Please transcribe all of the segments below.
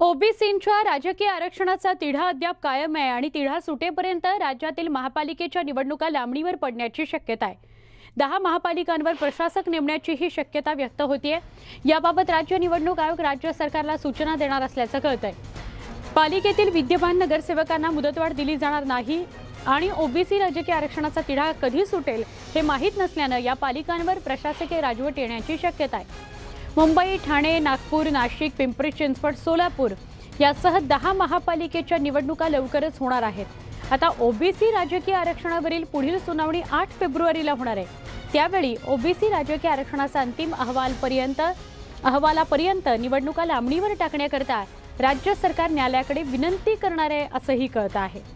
ओबीसींच्या राजकीय आरक्षणाचा तिढा अद्याप कायम आहे आणि तिढा सुटेपर्यंत राज्यातील महापालिकेच्या निवडणुका लांबणीवर पडण्याची शक्यता आहे। 10 महापालिकांवर प्रशासक नेमण्याची ही शक्यता व्यक्त होतीये। याबाबत राज्य निवडणूक आयोग राज्य सरकारला सूचना देणार असल्याचं कळतंय। पालिकेतील विद्यमान नगरसेवकांना मुदतवाढ दिली जाणार नाही आणि ओबीसी राजकीय आरक्षणाचा तिढा कधी सुटेल हे माहीत नसल्यानं या पालिकांवर प्रशासकीय राजवट येण्याची शक्यता आहे। मुंबई, ठाणे, नागपूर, नाशिक, पिंपरी चिंचवड, सोलापूर यासह 10 महापालिकेच्या निवडणुका लवकरच होणार आहेत। आता ओबीसी राजकीय आरक्षणावरील पुढील सुनावणी 8 फेब्रुवारीला होणार आहे। त्यावेळी ओबीसी राजकीय आरक्षणाचा अंतिम अहवालापर्यंत निवडणुका लांबणीवर टाकण्याकरता राज्य सरकार न्यायालयाकडे विनंती करणार आहे असंही कळतं आहे।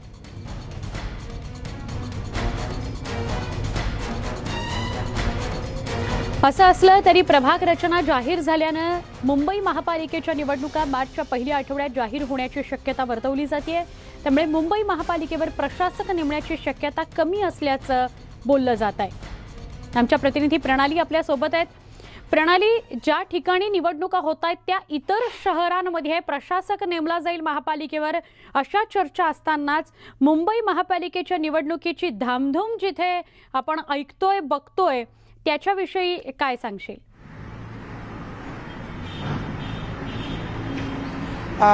असं असलं तरी प्रभाग रचना जाहीर झाल्यानं मुंबई महापालिकेच्या निवडणुका मार्चच्या पहिल्या आठवड्यात जाहीर होण्याची शक्यता वर्तवली जाते। त्यामुळे मुंबई महापालिकेवर प्रशासक नेमण्याची शक्यता कमी असल्याचं बोललं जात आहे। आमच्या प्रतिनिधी प्रणाली आपल्या सोबत आहेत। प्रणाली, ज्या ठिकाणी निवडणुका होत आहेत त्या इतर शहरांमध्ये प्रशासक नेमला जाईल महापालिकेवर अशा चर्चा असतानाच मुंबई महापालिकेच्या निवडणुकीची धामधूम जिथे आपण ऐकतोय बघतोय त्याच्याविषयी काय सांगशील?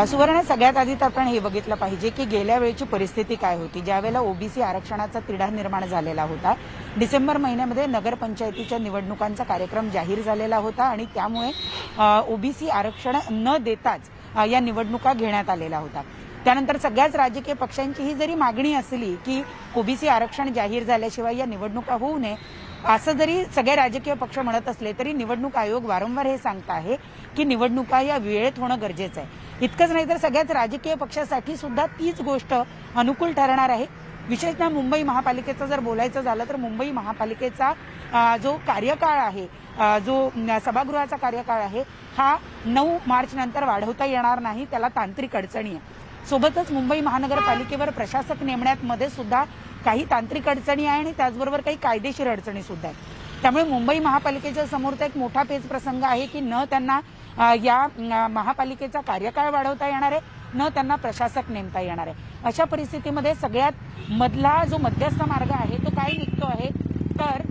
सुवर्ण, सगळ्यात आधी तर आपण हे बघितलं पाहिजे की गेल्या वेळची परिस्थिती काय होती। ज्यावेळेला ओबीसी आरक्षणाचा तिढा निर्माण झालेला होता, डिसेंबर महिन्यामध्ये नगरपंचायतीच्या निवडणुकांचा कार्यक्रम जाहीर झालेला होता आणि त्यामुळे ओबीसी आरक्षण न देताच या निवडणुका घेण्यात आलेला होता। त्यानंतर सगळ्याच राजकीय पक्षांची ही जरी मागणी असली की ओबीसी आरक्षण जाहीर झाल्याशिवाय या निवडणुका होऊ नये असं जरी सगळे राजकीय पक्ष म्हणत असले तरी निवडणूक आयोग वारंवार हे सांगत आहे की निवडणुका या वेळेत होणं गरजेचं आहे। इतकंच नाही तर सगळ्याच राजकीय पक्षासाठी सुद्धा तीच गोष्ट अनुकूल ठरणार आहे। विशेषतः मुंबई महापालिकेचं जर बोलायचं झालं तर मुंबई महापालिकेचा जो कार्यकाळ आहे, जो सभागृहाचा कार्यकाळ आहे, हा 9 मार्च नंतर वाढवता येणार नाही। त्याला तांत्रिक अडचणी आहे। सोबतच मुंबई महानगरपालिकेवर प्रशासक नेमण्यात मध्ये सुद्धा काही तांत्रिक अडचणी आहे आणि त्याचबरोबर काही कायदेशीर अडचणी सुद्धा आहेत। त्यामुळे मुंबई महापालिकेच्या समोरचा एक मोठा पेच प्रसंग आहे की न त्यांना या महापालिकेचा कार्यकाळ वाढवता येणार आहे, न त्यांना प्रशासक नेमता येणार आहे। अशा परिस्थितीमध्ये सगळ्यात मधला जो मध्यस्थ मार्ग आहे तो काय निघतो आहे तर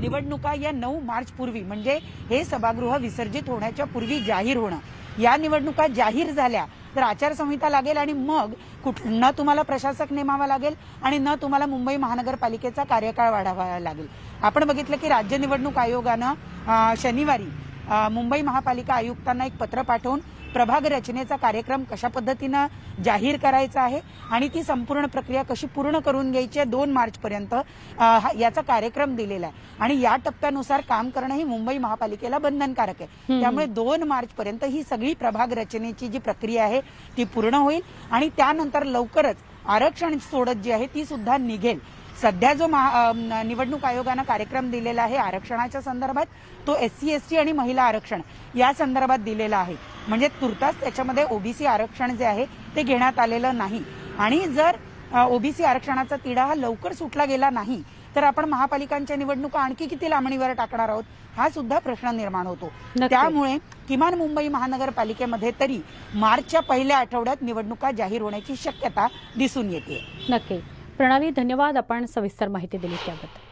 निवडणुका या 9 मार्च पूर्वी म्हणजे हे सभागृह विसर्जित होण्याच्या पूर्वी जाहीर होणं। या निवडणुका जाहीर झाल्या तर आचारसंहिता लागेल आणि मग न तुम्हाला प्रशासक नेमावा लागेल आणि न तुम्हाला मुंबई महानगरपालिकेचा कार्यकाळ वाढवावा लागेल। आपण बघितलं की राज्य निवडणूक आयोगानं शनिवारी मुंबई महापालिका आयुक्तांना एक पत्र पाठवून प्रभाग रचनेचा कार्यक्रम कशा पद्धतीनं जाहीर करायचा आहे आणि ती संपूर्ण प्रक्रिया कशी पूर्ण करून घ्यायची आहे 2 मार्च पर्यंत याचा कार्यक्रम दिलेला आहे आणि या टप्प्यानुसार काम करणं ही मुंबई महापालिकेला बंधनकारक आहे। त्यामुळे 2 मार्च पर्यंत ही सगळी प्रभाग रचनेची जी प्रक्रिया आहे ती पूर्ण होईल आणि त्यानंतर लवकरच आरक्षण सोडत जी आहे ती सुद्धा निघेल। सध्या जो निवडणूक आयोगानं कार्यक्रम दिलेला आहे आरक्षणाच्या संदर्भात तो SC ST आणि महिला आरक्षण या संदर्भात दिलेला आहे। म्हणजे तुर्तास त्याच्यामध्ये ओबीसी आरक्षण जे आहे ते घेण्यात आलेलं नाही आणि जर ओबीसी आरक्षणाचा तिढा हा लवकर सुटला गेला नाही तर आपण महापालिकांच्या निवडणुका आणखी किती लांबणीवर टाकणार आहोत हा सुद्धा प्रश्न निर्माण होतो। त्यामुळे किमान मुंबई महानगरपालिकेमध्ये तरी मार्चच्या पहिल्या आठवड्यात निवडणुका जाहीर होण्याची शक्यता दिसून येते। नक्की प्रणाली, धन्यवाद, आपण सविस्तर माहिती दिली त्याबद्दल।